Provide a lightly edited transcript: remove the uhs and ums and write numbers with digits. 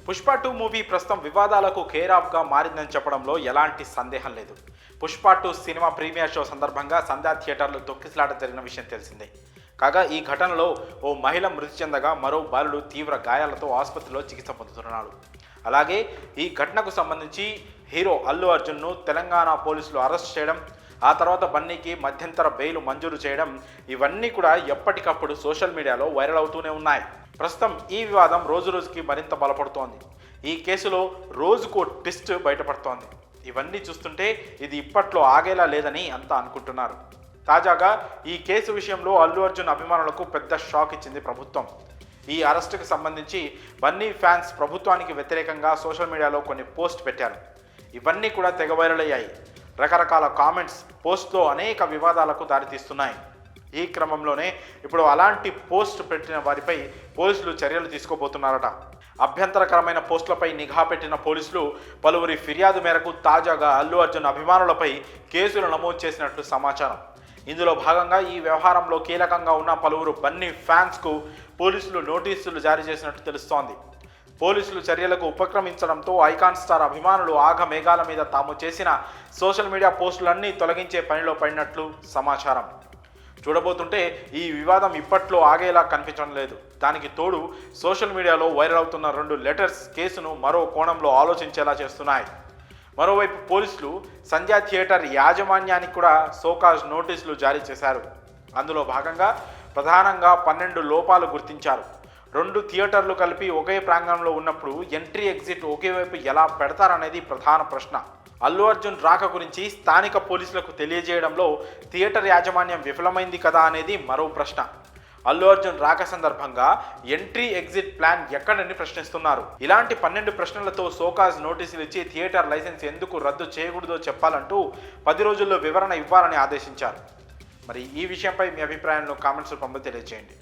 Pushpa 2 movie ప్రస్తుతం వివాదాలకు care ఆఫ్గా మారిందని చెప్పడంలో ఎలాంటి సందేహం లేదు. పుష్ప 2 సినిమా ప్రీమియర్ షో సందర్భంగా సంధ్యా థియేటర్లో తొక్కిసలాట జరిగిన విషయం తెలిసిందే. కాగా ఈ ఘటనలో ఓ మహిళ మృతి చెందగా మరో బాలుడు తీవ్ర గాయాలతో ఆసుపత్రిలో చికిత్స పొందుతున్నాడు. అలాగే ఈ ఘటనకు సంబంధించి హీరో అల్లు అర్జున్ను తెలంగాణ పోలీసులు అరెస్ట్ చేయడం, ఆ తర్వాత బన్నీకి మధ్యంతర బెయిల్ మంజూరు చేయడం, ఇవన్నీ కూడా ఎప్పటికప్పుడు సోషల్ మీడియాలో వైరల్ అవుతూనే ఉన్నాయి. ప్రస్తుతం ఈ వివాదం రోజురోజుకి మరింత బలపడుతోంది. ఈ కేసులో రోజుకో ట్విస్ట్ బయటపడుతోంది. ఇవన్నీ చూస్తుంటే ఇది ఇప్పట్లో ఆగేలా లేదని అంతా అనుకుంటున్నారు. తాజాగా ఈ కేసు విషయంలో అల్లు అర్జున్ అభిమానులకు పెద్ద షాక్ ఇచ్చింది ప్రభుత్వం. ఈ అరెస్టుకు సంబంధించి బన్నీ ఫ్యాన్స్ ప్రభుత్వానికి వ్యతిరేకంగా సోషల్ మీడియాలో కొన్ని పోస్ట్ పెట్టారు. ఇవన్నీ కూడా తెగ వైరల్ అయ్యాయి. రకరకాల కామెంట్స్ పోస్ట్లో అనేక వివాదాలకు దారితీస్తున్నాయి. ఈ క్రమంలోనే ఇప్పుడు అలాంటి పోస్ట్ పెట్టిన వారిపై పోలీసులు చర్యలు తీసుకోబోతున్నారట. అభ్యంతరకరమైన పోస్టులపై నిఘా పెట్టిన పోలీసులు పలువురి ఫిర్యాదు మేరకు తాజాగా అల్లు అర్జున్ అభిమానులపై కేసులు నమోదు చేసినట్లు సమాచారం. ఇందులో భాగంగా ఈ వ్యవహారంలో కీలకంగా ఉన్న పలువురు బన్నీ ఫ్యాన్స్కు పోలీసులు నోటీసులు జారీ చేసినట్టు తెలుస్తోంది. పోలీసులు చర్యలకు ఉపక్రమించడంతో ఐకాన్ స్టార్ అభిమానులు ఆగమేఘాల మీద తాము చేసిన సోషల్ మీడియా పోస్టులన్నీ తొలగించే పనిలో పడినట్లు సమాచారం. చూడబోతుంటే ఈ వివాదం ఇప్పట్లో ఆగేలా కనిపించడం లేదు. దానికి తోడు సోషల్ మీడియాలో వైరల్ అవుతున్న 2 లెటర్స్ కేసును మరో కోణంలో ఆలోచించేలా చేస్తున్నాయి. మరోవైపు పోలీసులు సంధ్యా థియేటర్ యాజమాన్యానికి కూడా సోకాజ్ నోటీసులు జారీ చేశారు. అందులో భాగంగా ప్రధానంగా 12 లోపాలు గుర్తించారు. 2 థియేటర్లు కలిపి ఒకే ప్రాంగణంలో ఉన్నప్పుడు ఎంట్రీ ఎగ్జిట్ ఒకే వైపు ఎలా పెడతారనేది ప్రధాన ప్రశ్న. అల్లు అర్జున్ రాక గురించి స్థానిక పోలీసులకు తెలియజేయడంలో థియేటర్ యాజమాన్యం విఫలమైంది కదా అనేది మరో ప్రశ్న. అల్లు అర్జున్ రాక సందర్భంగా ఎంట్రీ ఎగ్జిట్ ప్లాన్ ఎక్కడని ప్రశ్నిస్తున్నారు. ఇలాంటి 12 ప్రశ్నలతో సోకాజ్ నోటీసులు ఇచ్చి థియేటర్ లైసెన్స్ ఎందుకు రద్దు చేయకూడదో చెప్పాలంటూ 10 రోజుల్లో వివరణ ఇవ్వాలని ఆదేశించారు. మరి ఈ విషయంపై మీ అభిప్రాయాలను కామెంట్స్ రూపంలో తెలియజేయండి.